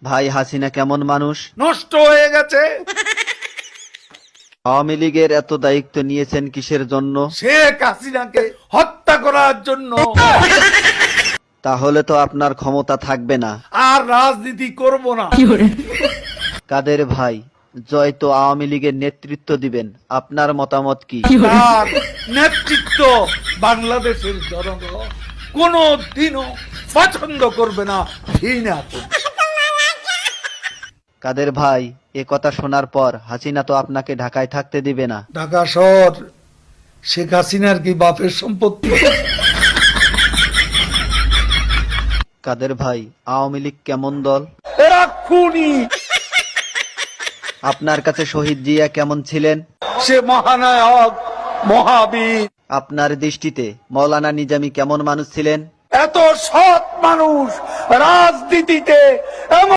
ভাই হাসিনা কেমন মানুষ? নষ্ট হয়ে গেছে। আওয়ামী লীগের এত দায়িত্ব নিয়েছেন কিসের জন্য? শেখ হাসিনাকে হত্যা করার জন্য। তাহলে তো আপনার ক্ষমতা থাকবে না। আর রাজনীতি করব না। কাদের ভাই, জয় তো আওয়ামী লীগের নেতৃত্ব দিবেন, আপনার মতামত কি? তার নেতৃত্ব বাংলাদেশের জনগণ কোনো দিনও পছন্দ করবে না, ঘৃণা করবে। কাদের ভাই, এ কথা শোনার পর হাসিনা তো আপনাকে ঢাকায় থাকতে দিবে না। ঢাকা শহর শেখ হাসিনার কি বাপের সম্পত্তি? কাদের ভাই, আওয়ামী লীগ কেমন দল? এরা খুনি। আপনার কাছে শহীদ জিয়া কেমন ছিলেন? সে মহানায়ক, মহাবীর। আপনার দৃষ্টিতে মৌলানা নিজামী কেমন মানুষ ছিলেন? এত সৎ মানুষ রাজনীতিতে এমন